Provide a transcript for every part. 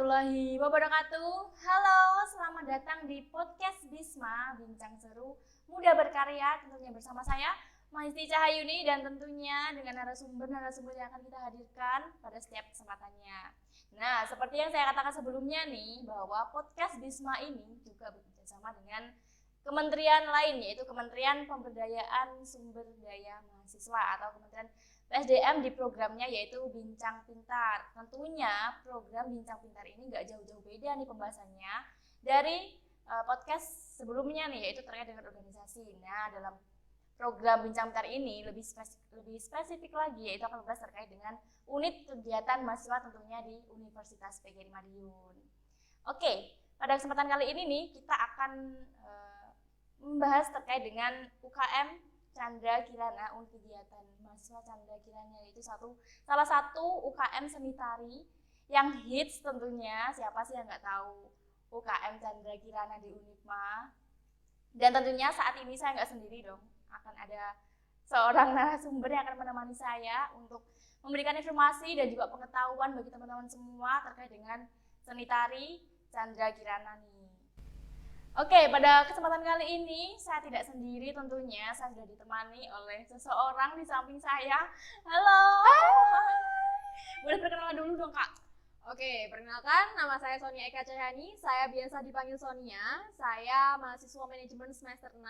warahmatullahi wabarakatuh. Halo, selamat datang di podcast Bisma, Bincang Seru Muda Berkarya, tentunya bersama saya, Mahisti Cahayuni, dan tentunya dengan narasumber-narasumber yang akan kita hadirkan pada setiap kesempatannya. Nah, seperti yang saya katakan sebelumnya nih, bahwa podcast Bisma ini juga bekerjasama dengan kementerian lain, yaitu Kementerian Pemberdayaan Sumber Daya Mahasiswa atau Kementerian PSDM di programnya yaitu Bincang Pintar. Tentunya program Bincang Pintar ini nggak jauh-jauh beda nih pembahasannya dari podcast sebelumnya nih, yaitu terkait dengan organisasi. Nah, dalam program Bincang Pintar ini lebih spesifik lagi, yaitu akan membahas terkait dengan unit kegiatan mahasiswa tentunya di Universitas PGRI Madiun. Oke, pada kesempatan kali ini nih kita akan membahas terkait dengan UKM Chandra Kirana, unit kegiatan mahasiswa Chandra Kirana, yaitu salah satu UKM seni tari yang hits tentunya. Siapa sih yang nggak tahu UKM Chandra Kirana di Unipma? Dan tentunya saat ini saya nggak sendiri dong, akan ada seorang narasumber yang akan menemani saya untuk memberikan informasi dan juga pengetahuan bagi teman-teman semua terkait dengan seni tari Chandra Kirana nih. Oke, pada kesempatan kali ini saya tidak sendiri tentunya, saya sudah ditemani oleh seseorang di samping saya. Halo. Hai. Boleh perkenalan dulu dong, Kak? Oke, perkenalkan, nama saya Sonia Eka Cahyani. Saya biasa dipanggil Sonia. Saya mahasiswa manajemen semester 6.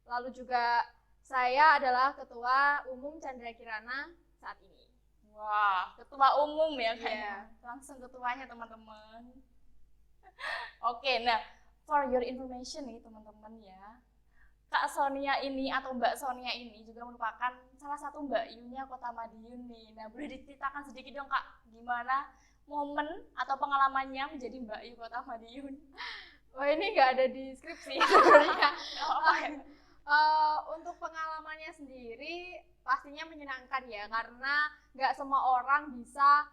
Lalu juga saya adalah ketua umum Chandra Kirana saat ini. Wah, ketua umum ya kan? Yeah. Langsung ketuanya teman-teman. Oke, nah for your information nih teman-teman ya, Kak Sonia ini atau Mbak Sonia ini juga merupakan salah satu Mbak Yunya Kota Madiun nih. Nah, boleh diceritakan sedikit dong Kak, gimana momen atau pengalamannya menjadi Mbak Yu Kota Madiun? Wah, ini nggak ada di skripsi sebenarnya. Untuk pengalamannya sendiri pastinya menyenangkan ya, karena nggak semua orang bisa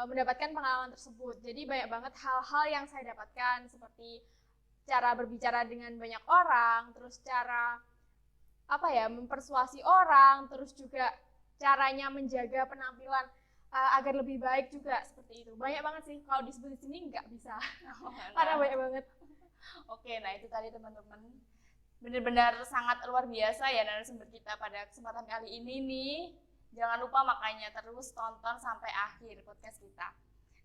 mendapatkan pengalaman tersebut. Jadi banyak banget hal-hal yang saya dapatkan, seperti cara berbicara dengan banyak orang, terus cara mempersuasi orang, terus juga caranya menjaga penampilan agar lebih baik juga, seperti itu. Banyak banget sih, kalau disebut di sini nggak bisa. Karena banyak banget. Oke, nah itu tadi teman-teman, benar-benar sangat luar biasa ya narasumber kita pada kesempatan kali ini nih. Jangan lupa makanya terus tonton sampai akhir podcast kita.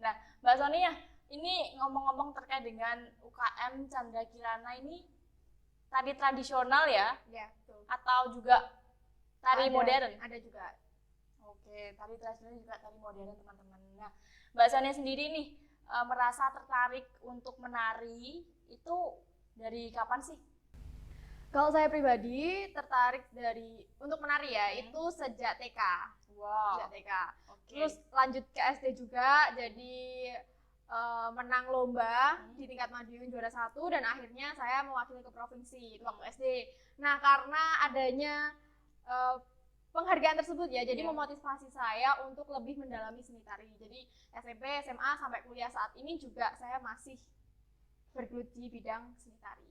Nah, Mbak Sonia, ini ngomong-ngomong terkait dengan UKM Chandra Kirana ini tari tradisional ya? Ya, betul. Atau juga tari modern? Ada juga. Oke, tari tradisional juga tari modern teman-teman. Nah, Mbak Sonia sendiri nih merasa tertarik untuk menari itu dari kapan sih? Kalau saya pribadi tertarik untuk menari ya, itu sejak TK. Wow. Sejak TK. Okay. Terus lanjut ke SD juga, jadi menang lomba di tingkat Madiun juara 1, dan akhirnya saya mewakili ke provinsi itu waktu SD. Nah, karena adanya penghargaan tersebut ya, jadi memotivasi saya untuk lebih mendalami seni tari. Jadi SMP, SMA sampai kuliah saat ini juga saya masih bergelut di bidang seni tari.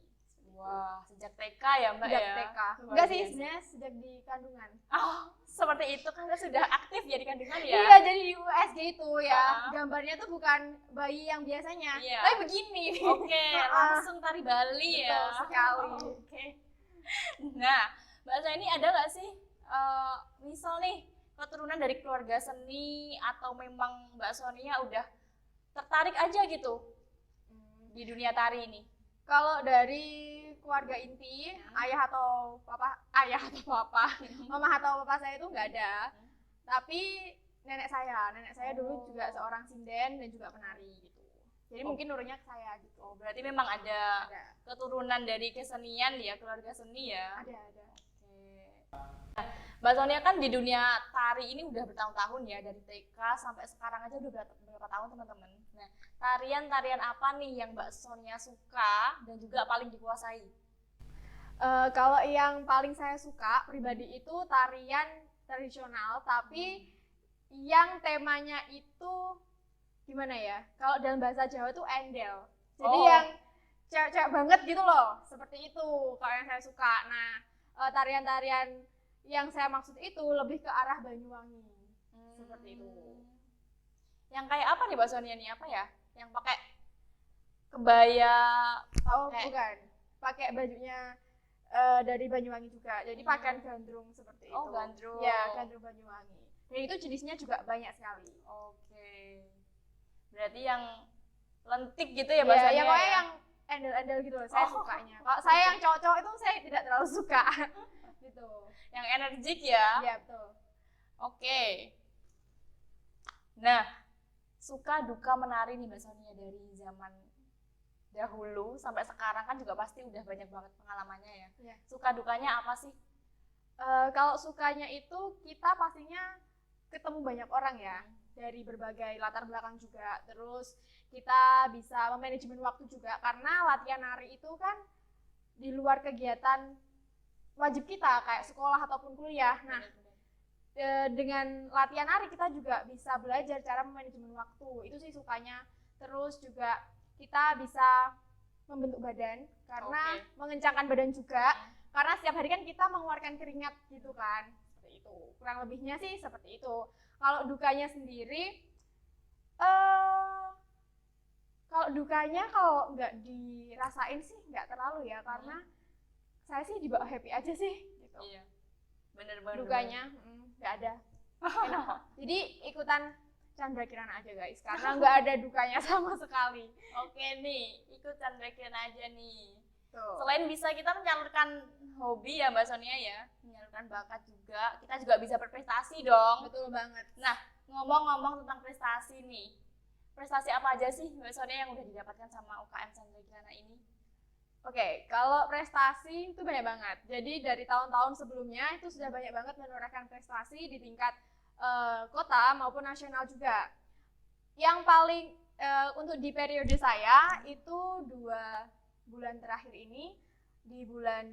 Wah, sejak TK ya Mbak sejak ya? TK. Enggak sih, sebenarnya sejak di kandungan. Oh, seperti itu kan sudah aktif ya di kandungan ya? Iya, jadi di USG itu ya, gambarnya tuh bukan bayi yang biasanya, tapi begini. Oke, langsung tari Bali ya? Betul sekali. Oke. Nah, Mbak Sonia ini ada nggak sih, misal nih, keturunan dari keluarga seni atau memang Mbak Sonia udah tertarik aja gitu di dunia tari ini? Kalau dari keluarga inti, ayah atau papa, mama atau papa saya itu nggak ada. Tapi nenek saya dulu juga seorang sinden dan juga penari gitu. Jadi mungkin nurunnya ke saya gitu. Oh, berarti memang ada keturunan dari kesenian ya, keluarga seni ya? Ada. Oke. Nah, Mbak Sonia kan di dunia tari ini udah bertahun-tahun ya, dari TK sampai sekarang aja udah berapa tahun teman-teman. Nah, tarian-tarian apa nih yang Mbak Sonia suka dan juga paling dikuasai? Kalau yang paling saya suka pribadi itu tarian tradisional, tapi yang temanya itu gimana ya? Kalau dalam bahasa Jawa tuh endel. Jadi yang cewek-cewek banget gitu loh, seperti itu kalau yang saya suka. Nah, tarian-tarian yang saya maksud itu lebih ke arah Banyuwangi, seperti itu. Yang kayak apa nih Mbak Sonia nih, apa ya? yang pakai kebaya. Oh, Pakai- bukan. Pakai bajunya dari Banyuwangi juga. Jadi pakaian gandrung seperti itu. Oh, gandrung. Ya, gandrung Banyuwangi. Dan itu jenisnya juga banyak sekali. Oke. Berarti yang lentik gitu ya Ya, bahasanya. yang pokoknya yang endel-endel gitu loh, saya Oh. sukanya. Kalau saya yang cowok-cowok itu saya tidak terlalu suka. Gitu. Yang energik ya. Iya, betul. Oke. Nah, suka duka menari nih Mbak Sonia dari zaman dahulu sampai sekarang kan juga pasti udah banyak banget pengalamannya ya. Iya. Suka dukanya apa sih? Kalau sukanya itu kita pastinya ketemu banyak orang ya, dari berbagai latar belakang juga. Terus kita bisa memanajemen waktu juga karena latihan nari itu kan di luar kegiatan wajib kita kayak sekolah ataupun kuliah. Nah, dengan latihan nari kita juga bisa belajar cara memanajemen waktu. Itu sih sukanya. Terus juga kita bisa membentuk badan karena mengencangkan badan juga. Karena setiap hari kan kita mengeluarkan keringat gitu kan. Seperti itu. Kurang lebihnya sih seperti itu. Kalau dukanya sendiri, kalau dukanya kalau nggak dirasain sih nggak terlalu ya, karena saya sih dibawa happy aja sih. Gitu. Iya. Bener-bener. Dukanya nggak ada. Enak kok. Jadi ikutan Chandra Kirana aja guys, karena nggak ada dukanya sama sekali. Oke nih, ikut Chandra Kirana aja nih. Tuh. Selain bisa kita menyalurkan hobi ya Mbak Sonia ya, menyalurkan bakat juga, kita juga bisa berprestasi dong. Betul banget. Nah, ngomong-ngomong tentang prestasi nih, prestasi apa aja sih Mbak Sonia yang udah didapatkan sama UKM Chandra Kirana ini? Oke, kalau prestasi itu banyak banget. Jadi dari tahun-tahun sebelumnya itu sudah banyak banget menorehkan prestasi di tingkat kota maupun nasional juga. Yang paling untuk di periode saya itu 2 bulan terakhir ini, di bulan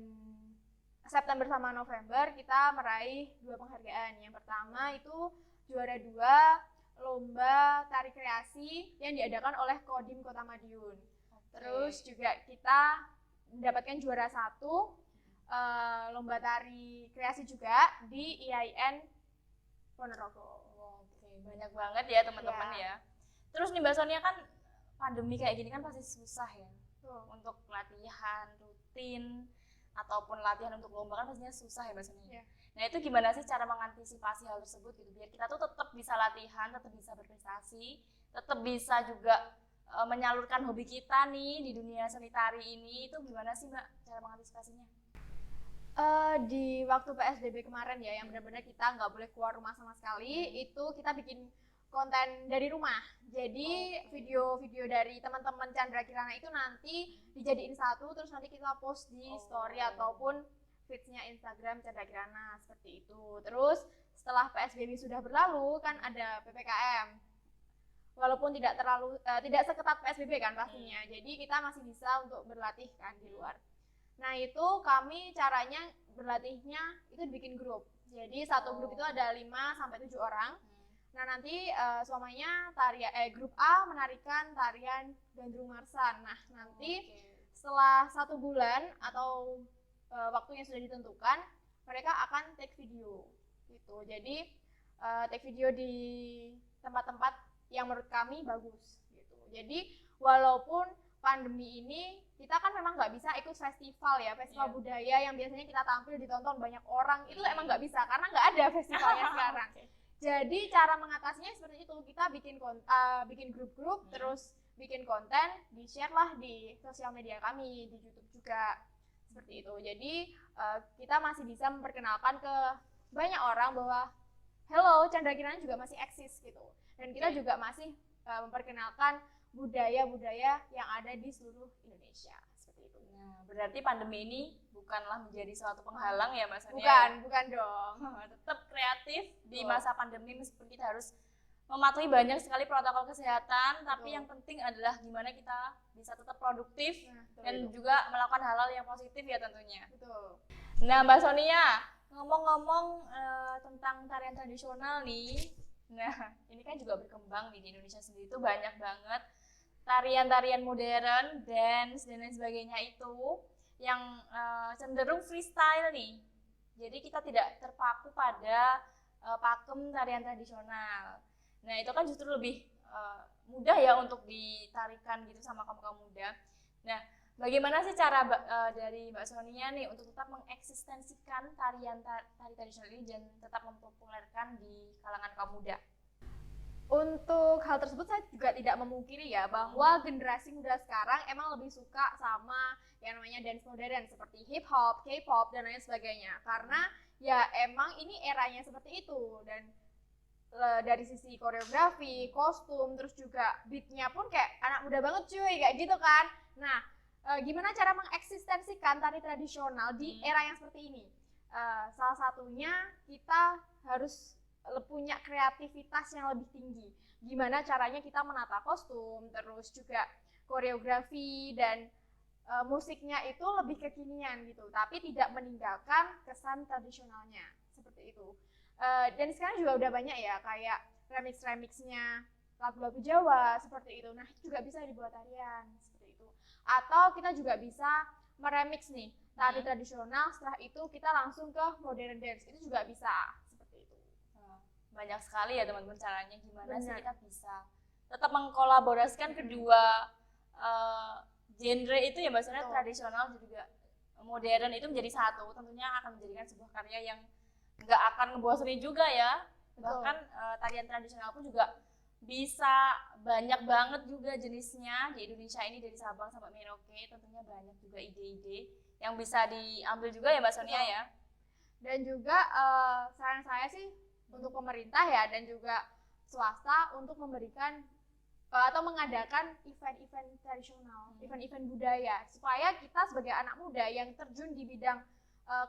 September sama November kita meraih 2 penghargaan. Yang pertama itu juara 2 lomba tari kreasi yang diadakan oleh Kodim Kota Madiun. Terus juga kita mendapatkan juara 1 lomba tari kreasi juga di IAIN Ponorogo. Oke, banyak banget ya teman-teman ya. Terus nih Mbak Sonia kan pandemi kayak gini kan pasti susah ya. Untuk latihan rutin ataupun latihan untuk lomba kan pastinya susah ya Mbak Sonia. Nah itu gimana sih cara mengantisipasi hal tersebut gitu biar kita tuh tetap bisa latihan, tetap bisa berprestasi, tetap bisa juga menyalurkan hobi kita nih di dunia seni tari ini, itu gimana sih Mbak cara mengantisipasinya? Di waktu PSBB kemarin ya, yang benar-benar kita nggak boleh keluar rumah sama sekali, itu kita bikin konten dari rumah. Jadi video-video dari teman-teman Chandra Kirana itu nanti dijadiin satu, terus nanti kita post di story ataupun feeds-nya Instagram Chandra Kirana seperti itu. Terus setelah PSBB sudah berlalu kan ada PPKM. Walaupun tidak tidak seketat PSBB kan pastinya. Jadi kita masih bisa untuk berlatih kan di luar. Nah itu kami caranya berlatihnya itu bikin grup. Jadi satu grup itu ada 5-7 orang. Nah nanti semuanya grup A menarikan tarian Gandrung Marsan. Nah nanti setelah 1 bulan atau waktunya sudah ditentukan, mereka akan take video gitu. Jadi take video di tempat-tempat yang menurut kami bagus gitu. Jadi walaupun pandemi ini kita kan memang nggak bisa ikut festival ya, festival budaya yang biasanya kita tampil ditonton banyak orang, itu emang nggak bisa karena nggak ada festivalnya sekarang. Jadi cara mengatasinya seperti itu, kita bikin grup-grup, terus bikin konten, di-share lah di sosial media kami, di YouTube juga seperti itu. Jadi kita masih bisa memperkenalkan ke banyak orang bahwa hello, Chandra Kirana juga masih eksis gitu. Dan kita juga masih memperkenalkan budaya-budaya yang ada di seluruh Indonesia seperti itu. Nah, berarti pandemi ini bukanlah menjadi suatu penghalang ya Mbak Sonia? Bukan dong. Tetap kreatif di masa pandemi meskipun kita harus mematuhi banyak sekali protokol kesehatan, tapi yang penting adalah gimana kita bisa tetap produktif dan juga melakukan hal-hal yang positif ya tentunya. Betul. Nah Mbak Sonia, ngomong-ngomong tentang tarian tradisional nih, nah ini kan juga berkembang di Indonesia sendiri itu banyak banget tarian-tarian modern, dance dan lain sebagainya itu yang cenderung freestyle nih. Jadi kita tidak terpaku pada pakem tarian tradisional. Nah itu kan justru lebih mudah ya untuk ditarikan gitu sama kaum muda. Nah, bagaimana sih cara dari Mbak Sonia nih untuk tetap mengeksistensikan tari tradisional ini dan tetap mempopulerkan di kalangan kaum muda? Untuk hal tersebut saya juga tidak memungkiri ya bahwa generasi muda sekarang emang lebih suka sama yang namanya dance modern seperti hip hop, K-pop dan lain sebagainya. Karena ya emang ini eranya seperti itu, dan dari sisi koreografi, kostum, terus juga beatnya pun kayak anak muda banget cuy, kayak gitu kan. Nah, gimana cara mengeksistensikan tari tradisional di era yang seperti ini? Salah satunya kita harus punya kreativitas yang lebih tinggi. Gimana caranya kita menata kostum, terus juga koreografi dan musiknya itu lebih kekinian gitu, tapi tidak meninggalkan kesan tradisionalnya seperti itu. Dan sekarang juga udah banyak ya kayak remix-remixnya lagu-lagu Jawa seperti itu. Nah, itu juga bisa dibuat tarian seperti itu. Atau kita juga bisa meremix nih tari tradisional, setelah itu kita langsung ke modern dance, itu juga bisa. Banyak sekali ya teman-teman caranya gimana sih kita bisa tetap mengkolaborasikan kedua genre itu ya, maksudnya tradisional dan juga modern itu menjadi satu, tentunya akan menjadikan sebuah karya yang nggak akan ngebosenin juga ya. Bahkan tarian tradisional pun juga bisa banyak banget juga jenisnya di Indonesia ini, dari Sabang sampai Merauke. Tentunya banyak juga ide-ide yang bisa diambil juga ya Mbak Sonia ya. Dan juga saran saya sih untuk pemerintah ya dan juga swasta untuk memberikan atau mengadakan event-event tradisional, event-event budaya, supaya kita sebagai anak muda yang terjun di bidang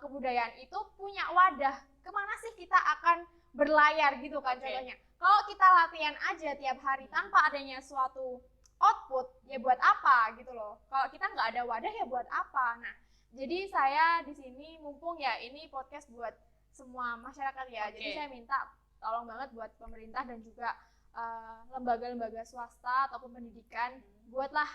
kebudayaan itu punya wadah kemana sih kita akan berlayar gitu kan. Contohnya kalau kita latihan aja tiap hari tanpa adanya suatu output, ya buat apa gitu loh. Kalau kita nggak ada wadah ya buat apa. Nah, jadi saya di sini mumpung ya ini podcast buat semua masyarakat ya, jadi saya minta tolong banget buat pemerintah dan juga lembaga-lembaga swasta ataupun pendidikan, buatlah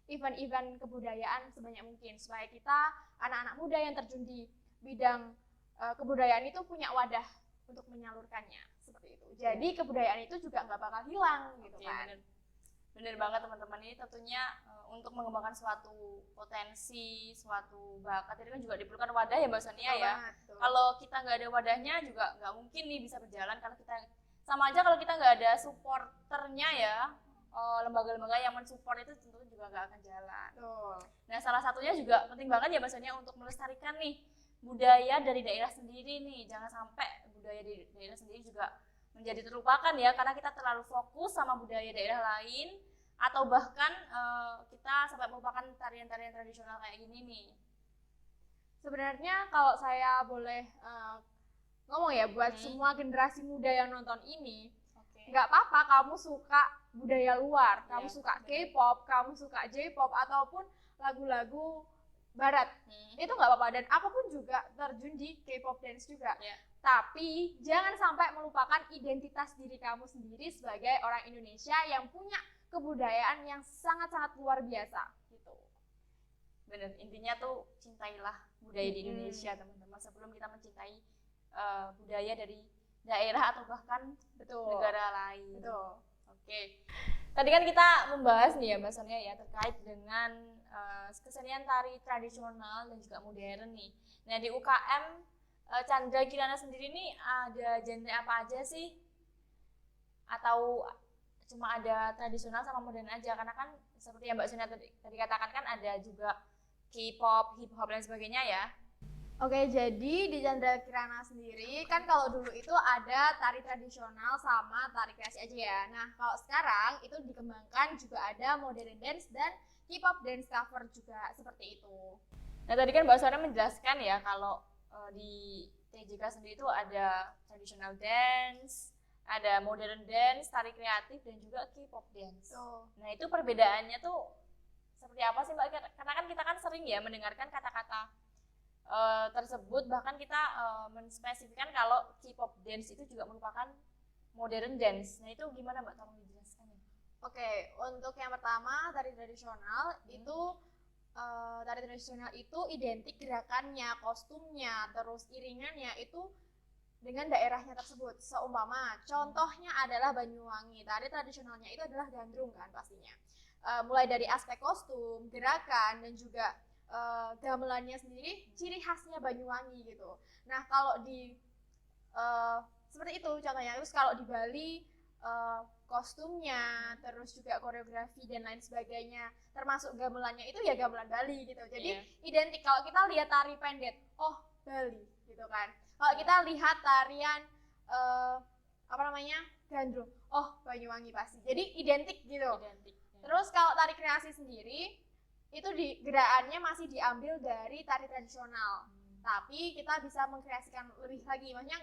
event-event kebudayaan sebanyak mungkin supaya kita anak-anak muda yang terjun di bidang kebudayaan itu punya wadah untuk menyalurkannya seperti itu. Jadi kebudayaan itu juga nggak bakal hilang gitu kan. Bener banget teman-teman, ini tentunya untuk mengembangkan suatu potensi, suatu bakat itu kan juga diperlukan wadah ya Mbak Sonia ya. Kalau kita nggak ada wadahnya juga nggak mungkin nih bisa berjalan, kalau kita sama aja kalau kita nggak ada supporternya ya, lembaga-lembaga yang mensupport itu tentu juga nggak akan jalan. Nah, salah satunya juga penting banget ya Mbak Sonia untuk melestarikan nih budaya dari daerah sendiri nih. Jangan sampai budaya di daerah sendiri juga menjadi terlupakan ya, karena kita terlalu fokus sama budaya daerah lain, atau bahkan kita sampai melupakan tarian-tarian tradisional kayak gini nih. Sebenarnya kalau saya boleh ngomong ya buat semua generasi muda yang nonton ini, nggak apa-apa kamu suka budaya luar, kamu suka K-pop, kamu suka J-pop ataupun lagu-lagu barat, itu nggak apa-apa, dan aku pun juga terjun di K-pop dance juga. Tapi jangan sampai melupakan identitas diri kamu sendiri sebagai orang Indonesia yang punya kebudayaan yang sangat-sangat luar biasa gitu. Bener, intinya tuh cintailah budaya di Indonesia teman-teman, sebelum kita mencintai budaya dari daerah atau bahkan negara lain. Oke. Tadi kan kita membahas nih ya Mbak Sonia ya terkait dengan kesenian tari tradisional dan juga modern nih. Nah, di UKM Chandra Kirana sendiri nih ada genre apa aja sih? Atau cuma ada tradisional sama modern aja? Karena kan seperti yang Mbak Sonia tadi katakan kan ada juga K-pop, hip hop dan sebagainya ya. Oke, jadi di Chandra Kirana sendiri kan kalau dulu itu ada tari tradisional sama tari kreasi aja ya. Nah, kalau sekarang itu dikembangkan juga ada modern dance dan K-pop dance cover juga seperti itu. Nah, tadi kan Mbak Sonia menjelaskan ya kalau di TJK sendiri itu ada traditional dance, ada modern dance, tari kreatif dan juga K-pop dance. Nah, itu perbedaannya tuh seperti apa sih Mbak? Karena kan kita kan sering ya mendengarkan kata-kata tersebut, bahkan kita menspesifikkan kalau K-pop dance itu juga merupakan modern dance. Nah, itu gimana Mbak? Tolong dijelaskan ya. Oke, untuk yang pertama tari tradisional itu tari tradisional itu identik gerakannya, kostumnya, terus iringannya itu dengan daerahnya tersebut. Seumpama contohnya adalah Banyuwangi, tari tradisionalnya itu adalah gandrung kan pastinya. Mulai dari aspek kostum, gerakan, dan juga gamelannya sendiri ciri khasnya Banyuwangi gitu. Nah kalau di seperti itu contohnya. Terus kalau di Bali kostumnya, terus juga koreografi dan lain sebagainya, termasuk gamelannya itu ya gamelan Bali gitu. Jadi identik. Kalau kita lihat tari pendet, oh Bali gitu kan. Kalau kita lihat tarian gandrung, oh Banyuwangi pasti. Jadi identik gitu. Terus kalau tari kreasi sendiri itu gerakannya masih diambil dari tari tradisional, tapi kita bisa mengkreasikan lebih lagi. Maksudnya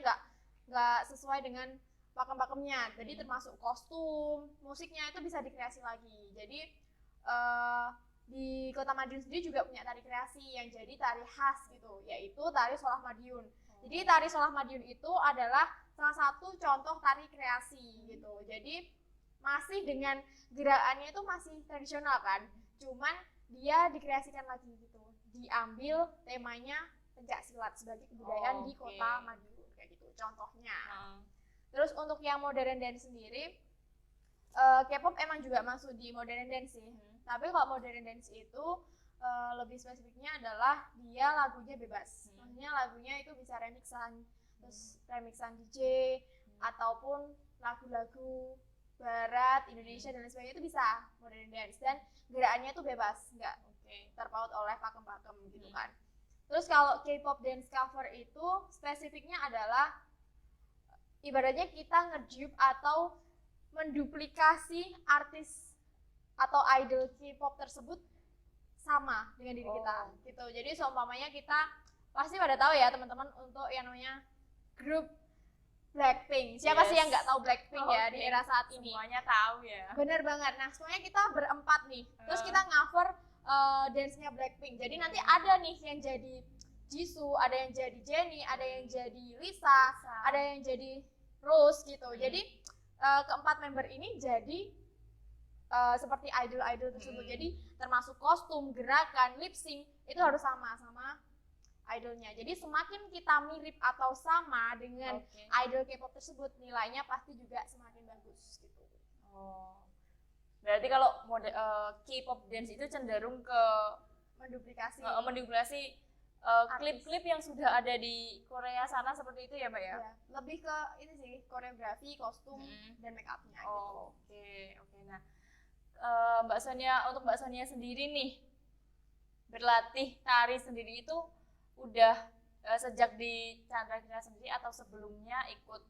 nggak sesuai dengan pakem-pakemnya. Jadi termasuk kostum, musiknya itu bisa dikreasi lagi. Jadi di Kota Madiun sendiri juga punya tari kreasi yang jadi tari khas gitu, yaitu tari Solah Madiun. Jadi tari Solah Madiun itu adalah salah satu contoh tari kreasi gitu. Jadi masih dengan gerakannya itu masih tradisional kan, cuman dia dikreasikan lagi gitu. Diambil temanya pencak silat sebagai kebudayaan di Kota Madiun kayak gitu contohnya. Terus untuk yang modern dance sendiri, K-pop emang juga masuk di modern dance sih. Tapi kalau modern dance itu lebih spesifiknya adalah dia lagunya bebas. Maksudnya lagunya itu bisa remixan, terus remixan DJ ataupun lagu-lagu barat, Indonesia dan lain sebagainya itu bisa modern dance, dan gerakannya itu bebas, nggak terpaut oleh pakem-pakem gitu kan. Terus kalau K-pop dance cover itu spesifiknya adalah ibaratnya kita ngedupe atau menduplikasi artis atau idol K-pop tersebut sama dengan diri kita gitu. Jadi seumpamanya kita pasti pada tahu ya teman-teman untuk yang namanya grup Blackpink. Siapa sih yang nggak tahu Blackpink ya di era saat ini? Semuanya tahu ya. Bener banget. Nah semuanya kita berempat nih. Terus kita cover dance-nya Blackpink. Jadi nanti ada nih yang jadi Jisoo, ada yang jadi Jennie, ada yang jadi Lisa, ada yang jadi Rose gitu. Jadi keempat member ini jadi seperti idol-idol tersebut. Jadi termasuk kostum, gerakan, lip sync itu harus sama idolnya. Jadi semakin kita mirip atau sama dengan idol K-pop tersebut, nilainya pasti juga semakin bagus gitu. Berarti kalau K-pop dance itu cenderung ke menduplikasi klip-klip yang sudah ada di Korea sana seperti itu ya Mbak ya? Ya, lebih ke ini sih, koreografi, kostum, dan make up-nya gitu. Oke. Nah, untuk Mbak Sonia sendiri nih, berlatih tari sendiri itu udah sejak di Chandrakira sendiri atau sebelumnya ikut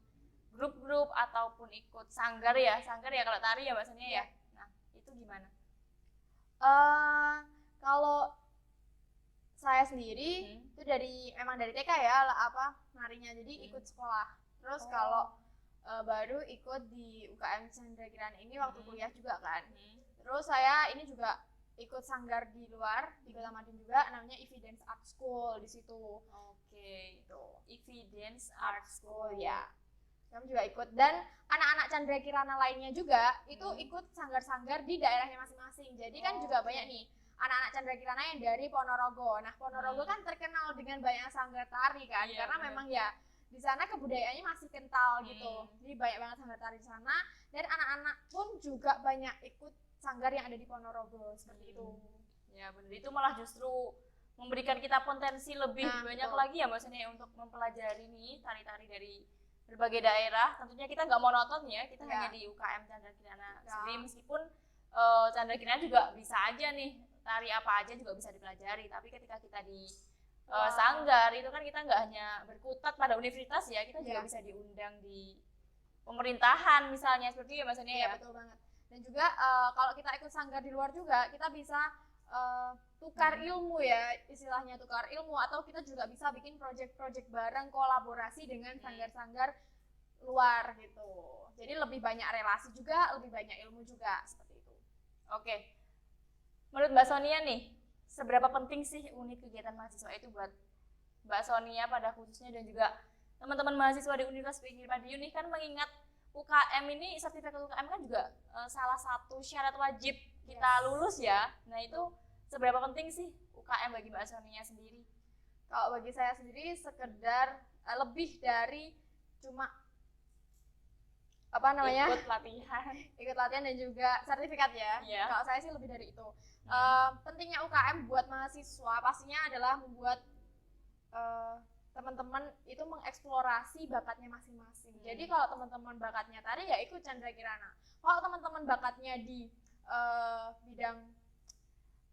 grup-grup ataupun ikut sanggar ya kalau tari ya Mbak Sonia ya? Nah, itu gimana? Kalau saya sendiri itu memang dari TK ya narinya, jadi ikut sekolah. Terus kalau baru ikut di UKM Chandrakirana ini waktu kuliah juga kan. Terus saya ini juga ikut sanggar di luar di Kota Madiun juga, namanya Ivy Dance Art School di situ. Itu Ivy Dance Art School ya. Kami juga ikut, dan anak-anak Chandrakirana lainnya juga itu ikut sanggar-sanggar di daerahnya masing-masing. Jadi kan juga banyak nih anak-anak Chandrakirana yang dari Ponorogo. Nah Ponorogo kan terkenal dengan banyak sanggar tari kan, karena memang ya di sana kebudayaannya masih kental gitu. Jadi banyak banget sanggar tari di sana, dan anak-anak pun juga banyak ikut sanggar yang ada di Ponorogo seperti itu. Ya benar, itu malah justru memberikan kita potensi lebih banyak lagi ya Mbak Sonia untuk mempelajari nih tari-tari dari berbagai daerah. Tentunya kita nggak monoton ya, kita hanya di UKM Chandrakirana sendiri, meskipun Chandrakirana juga bisa aja nih tari apa aja juga bisa dipelajari, tapi ketika kita di sanggar itu kan kita nggak hanya berkutat pada universitas ya, kita juga bisa diundang di pemerintahan misalnya, seperti itu ya Mbak Sonia ya? Betul banget. Dan juga kalau kita ikut sanggar di luar juga, kita bisa tukar ilmu ya, istilahnya tukar ilmu, atau kita juga bisa bikin project-project bareng, kolaborasi dengan sanggar-sanggar luar gitu. Jadi lebih banyak relasi juga, lebih banyak ilmu juga, seperti itu. Oke. Menurut Mbak Sonia nih, seberapa penting sih unit kegiatan mahasiswa itu buat Mbak Sonia pada khususnya, dan juga teman-teman mahasiswa di Universitas Pinggir Madiun nih, kan mengingat UKM ini, sertifikat UKM kan juga salah satu syarat wajib kita lulus ya. Nah itu seberapa penting sih UKM bagi Mbak Sonia sendiri? Kalau bagi saya sendiri sekedar lebih dari cuma apa namanya ikut latihan dan juga sertifikat ya. Iya. Kalau saya sih lebih dari itu. Pentingnya UKM buat mahasiswa pastinya adalah membuat teman-teman itu mengeksplorasi bakatnya masing-masing. Jadi kalau teman-teman bakatnya tari ya ikut Chandra Kirana. Kalau teman-teman bakatnya di bidang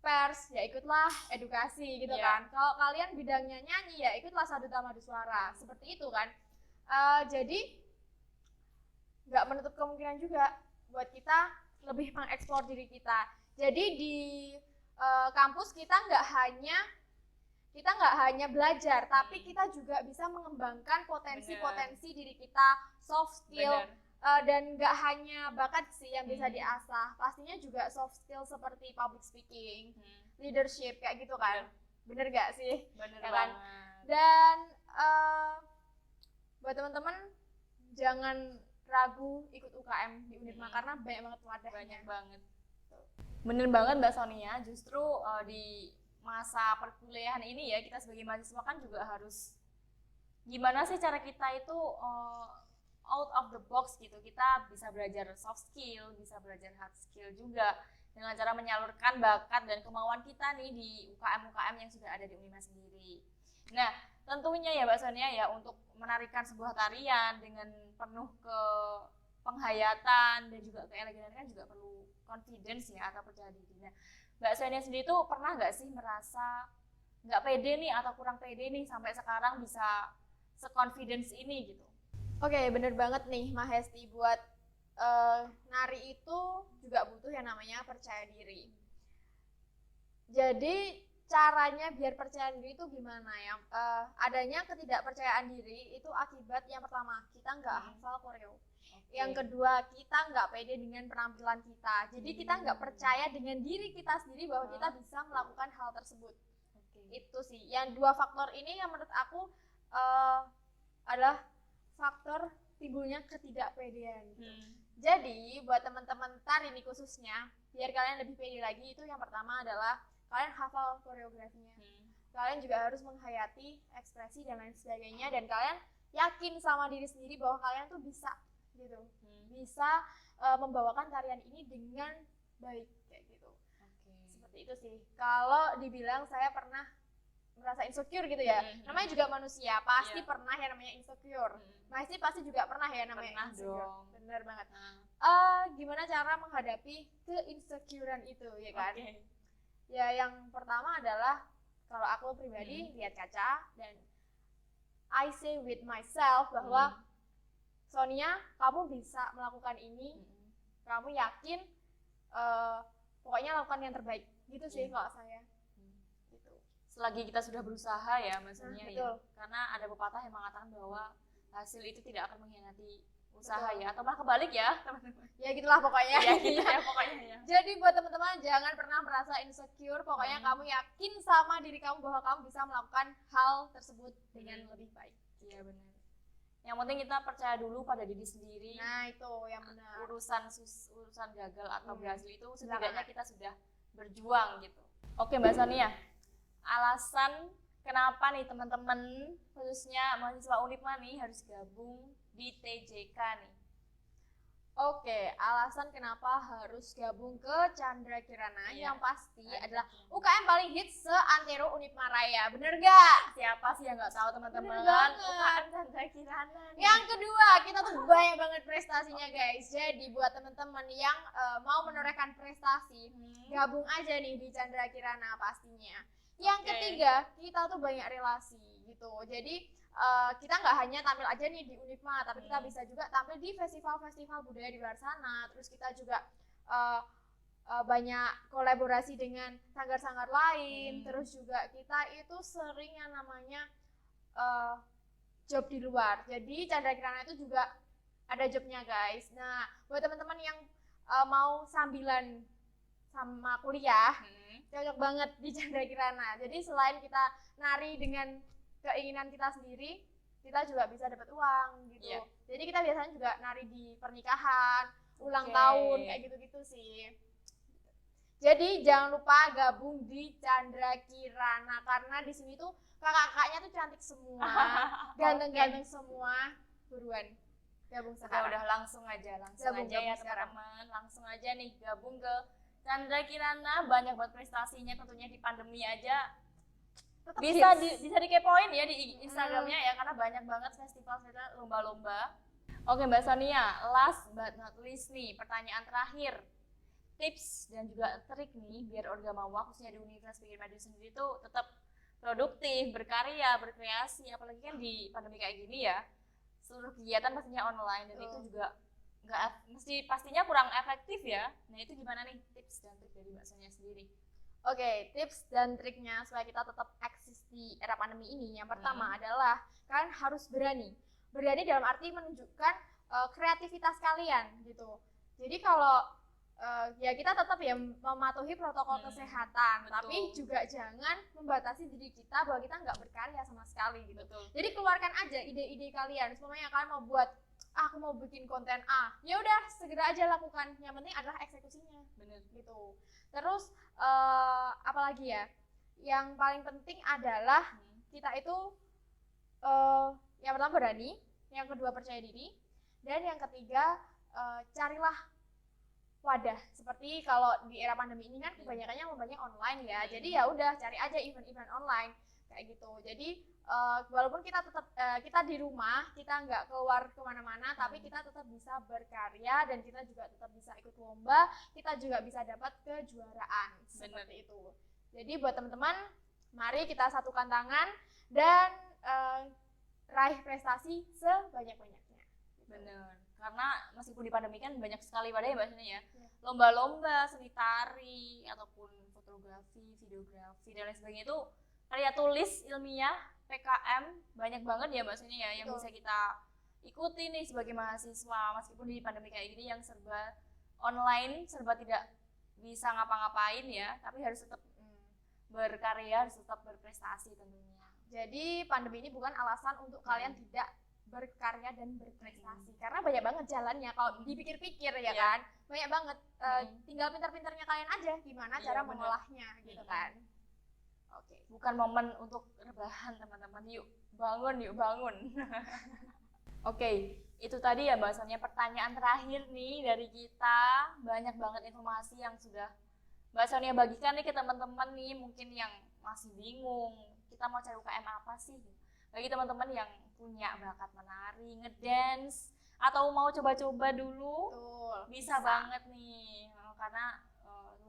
pers ya ikutlah edukasi gitu kan. Kalau kalian bidangnya nyanyi ya ikutlah Sadutama Madu Suara. Seperti itu kan. Jadi nggak menutup kemungkinan juga buat kita lebih mengeksplor diri kita. Jadi di kampus kita nggak hanya belajar, tapi kita juga bisa mengembangkan potensi diri kita, soft skill, dan nggak hanya bakat sih yang bisa diasah. Pastinya juga soft skill seperti public speaking, leadership kayak gitu kan. Bener nggak sih? Bener ya banget. Kan? Dan buat teman-teman jangan ragu ikut UKM di Unirma karena banyak banget wadahnya. Banyak banget. Bener banget Mbak Sonia, justru di masa perkuliahan ini ya kita sebagai mahasiswa kan juga harus gimana sih cara kita itu out of the box gitu. Kita bisa belajar soft skill, bisa belajar hard skill juga dengan cara menyalurkan bakat dan kemauan kita nih di UKM-UKM yang sudah ada di Unima sendiri. Nah, tentunya ya Mbak Sonia ya untuk menarikan sebuah tarian dengan penuh ke penghayatan dan juga keeleganan kan juga perlu confidence ya atau percaya diri. Nah, Mbak Sonia sendiri tuh pernah nggak sih merasa nggak pede nih atau kurang pede nih sampai sekarang bisa se-confidence ini gitu? Oke, bener banget nih Mahesti, buat nari itu juga butuh yang namanya percaya diri. Jadi caranya biar percaya diri itu gimana ya? Adanya ketidakpercayaan diri itu akibat yang pertama kita nggak hafal koreo. Yang kedua, kita nggak pede dengan penampilan kita. Jadi kita nggak percaya dengan diri kita sendiri bahwa kita bisa melakukan hal tersebut. Itu sih. Yang dua faktor ini yang menurut aku adalah faktor timbulnya ketidakpedean. Jadi buat teman-teman tari ini khususnya, biar kalian lebih pede lagi, itu yang pertama adalah kalian hafal koreografinya. Kalian juga harus menghayati ekspresi dan lain sebagainya, dan kalian yakin sama diri sendiri bahwa kalian tuh bisa gitu, bisa membawakan tarian ini dengan baik kayak gitu. Seperti itu sih. Kalau dibilang saya pernah merasa insecure gitu ya, namanya juga manusia, pasti pernah ya namanya insecure. Pasti juga pernah ya namanya insecure. Bener banget. Gimana cara menghadapi keinsecurean itu ya kan? Ya yang pertama adalah kalau aku pribadi lihat kaca dan I say with myself bahwa Sonia, kamu bisa melakukan ini, kamu yakin, pokoknya lakukan yang terbaik, gitu sih kalau saya. Gitu. Selagi kita sudah berusaha ya maksudnya ya, karena ada pepatah yang mengatakan bahwa hasil itu tidak akan mengkhianati usaha ya, atau malah kebalik ya teman-teman. Ya gitulah pokoknya. Ya gitu ya pokoknya ya. Jadi buat teman-teman jangan pernah merasa insecure, pokoknya kamu yakin sama diri kamu bahwa kamu bisa melakukan hal tersebut dengan lebih baik. Iya benar. Yang penting kita percaya dulu pada diri sendiri. Nah itu yang benar. Urusan gagal atau berhasil itu setidaknya kita sudah berjuang gitu. Oke Mbak Sonia, alasan kenapa nih teman-teman khususnya mahasiswa Unipma nih harus gabung di TJK nih? Oke, alasan kenapa harus gabung ke Chandra Kirana yang pasti adalah UKM paling hits se-antero Unipma Raya. Bener gak? Siapa sih yang nggak tahu teman-teman? UKM Chandra Kirana. Yang kedua, kita tuh banyak banget prestasinya guys. Jadi buat teman-teman yang mau menorehkan prestasi, gabung aja nih di Chandra Kirana pastinya. Yang ketiga, kita tuh banyak relasi gitu. Jadi kita nggak hanya tampil aja nih di Unipma, tapi kita bisa juga tampil di festival-festival budaya di luar sana. Terus kita juga banyak kolaborasi dengan sanggar-sanggar lain. Terus juga kita itu sering yang namanya job di luar. Jadi Chandra Kirana itu juga ada jobnya guys. Nah, buat teman-teman yang mau sambilan sama kuliah, cocok banget di Chandra Kirana. Jadi selain kita nari dengan keinginan kita sendiri, kita juga bisa dapat uang gitu. Jadi kita biasanya juga nari di pernikahan, ulang tahun kayak gitu-gitu sih. Jadi jangan lupa gabung di Chandra Kirana karena di sini tuh kakak-kakaknya tuh cantik semua, ganteng-ganteng semua. buruan gabung Udah, sekarang. langsung aja ya Gabung sekarang. teman-teman, langsung aja nih gabung ke Chandra Kirana. Banyak banget prestasinya tentunya di pandemi aja. Tetap Bisa hits. bisa dikepoin ya di Instagramnya ya, karena banyak banget festival lomba-lomba. Oke Mbak Sonia, last but not least nih, pertanyaan terakhir, tips dan juga trik nih biar Orgamawa khususnya di Universitas Pikir Maju sendiri tuh tetap produktif, berkarya, berkreasi, apalagi kan di pandemi kayak gini ya, seluruh kegiatan pastinya online dan itu juga pastinya kurang efektif ya. Nah itu gimana nih tips dan trik dari Mbak Sonia sendiri? Oke, tips dan triknya supaya kita tetap eksis di era pandemi ini. Yang pertama adalah kalian harus berani. Berani dalam arti menunjukkan kreativitas kalian gitu. Jadi kalau ya kita tetap ya mematuhi protokol kesehatan, betul. tapi juga jangan membatasi diri kita bahwa kita nggak berkarya sama sekali gitu. Betul. Jadi keluarkan aja ide-ide kalian. Semuanya kalian mau buat, aku mau bikin konten A, ya udah segera aja lakukan. Yang penting adalah eksekusinya. Bener. Gitu. Terus apalagi ya? Yang paling penting adalah kita itu yang pertama berani, yang kedua percaya diri, dan yang ketiga carilah wadah. Seperti kalau di era pandemi ini kan kebanyakannya lombanya online ya. Jadi ya udah cari aja event-event online kayak gitu. Jadi walaupun kita tetap kita di rumah, kita nggak keluar kemana-mana, tapi kita tetap bisa berkarya dan kita juga tetap bisa ikut lomba, kita juga bisa dapat kejuaraan. Seperti itu. Jadi buat teman-teman, mari kita satukan tangan dan raih prestasi sebanyak-banyaknya. Bener. Karena meskipun di pandemi kan banyak sekali wadah ya Mbak Sonia ya. Lomba-lomba, seni tari, ataupun fotografi, videografi, dan lain sebagainya itu karya tulis ilmiah, PKM, banyak banget ya Mbak Sonia ya yang bisa kita ikuti nih sebagai mahasiswa meskipun di pandemi kayak gini yang serba online, serba tidak bisa ngapa-ngapain ya, tapi harus tetap berkarya, harus tetap berprestasi tentunya. Jadi pandemi ini bukan alasan untuk kalian tidak berkarya dan berprestasi, karena banyak banget jalannya kalau dipikir-pikir ya kan, banyak banget. Tinggal pintar-pintarnya kalian aja gimana cara mengolahnya gitu kan. Oke. Bukan momen untuk rebahan teman-teman, yuk bangun. Oke, itu tadi ya bahasannya pertanyaan terakhir nih dari kita. Banyak banget informasi yang sudah Mbak Sonia bagikan nih ke teman-teman nih, mungkin yang masih bingung kita mau cari UKM apa sih. Bagi teman-teman yang punya bakat menari, ngedance, atau mau coba-coba dulu, bisa banget nih, karena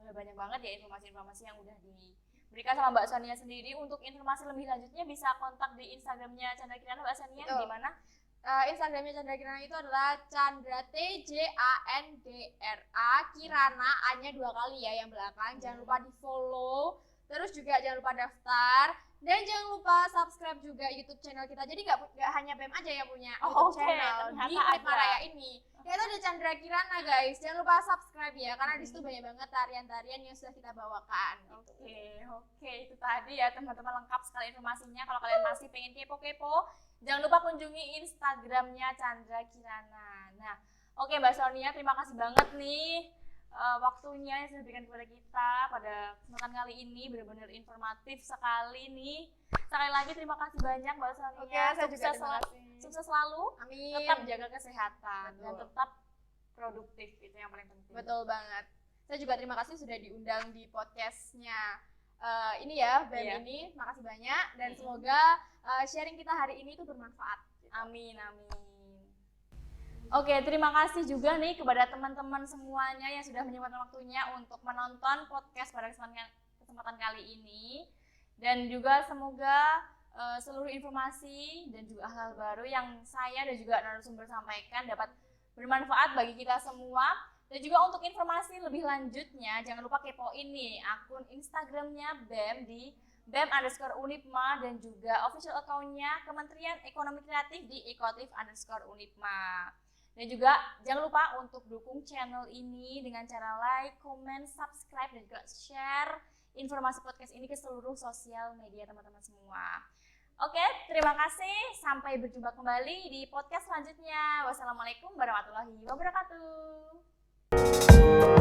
udah banyak banget ya informasi-informasi yang udah diberikan sama Mbak Sonia sendiri. Untuk informasi lebih lanjutnya bisa kontak di Instagramnya Chandra Kirana. Mbak Sonia di mana? Instagramnya Chandra Kirana itu adalah Chandra TJANDRA Kirana, A-nya 2 kali ya yang belakang. Jangan lupa di follow, terus juga jangan lupa daftar. Dan jangan lupa subscribe juga YouTube channel kita. Jadi nggak hanya BEM aja yang punya YouTube channel di Raya ini. Ya itu ada Chandra Kirana guys. Jangan lupa subscribe ya, karena di situ banyak banget tarian-tarian yang sudah kita bawakan. Oke, itu tadi ya teman-teman, lengkap sekali informasinya. Kalau kalian masih pengen kepo-kepo, jangan lupa kunjungi Instagramnya Chandra Kirana. Nah, oke Mbak Sonia, terima kasih banget nih waktunya yang sudah diberikan kepada kita pada kesempatan kali ini. Benar-benar informatif sekali nih. Sekali lagi terima kasih banyak Mbak Sonia. Oke, saya juga terima kasih. Sukses selalu. Amin. Tetap jaga kesehatan dan tetap produktif, itu yang paling penting. Betul banget. Saya juga terima kasih sudah diundang di podcastnya ini ya, BEM ini. Makasih banyak dan semoga sharing kita hari ini itu bermanfaat. Amin. Oke, terima kasih juga nih kepada teman-teman semuanya yang sudah menyempatkan waktunya untuk menonton podcast pada kesempatan kali ini. Dan juga semoga seluruh informasi dan juga hal-hal baru yang saya dan juga narasumber sampaikan dapat bermanfaat bagi kita semua. Dan juga untuk informasi lebih lanjutnya, jangan lupa kepoin nih akun Instagramnya BEM di BEM_Unipma dan juga official account-nya Kementerian Ekonomi Kreatif di ekotif_unipma. Dan juga jangan lupa untuk dukung channel ini dengan cara like, comment, subscribe, dan juga share informasi podcast ini ke seluruh sosial media teman-teman semua. Oke, terima kasih. Sampai berjumpa kembali di podcast selanjutnya. Wassalamualaikum warahmatullahi wabarakatuh.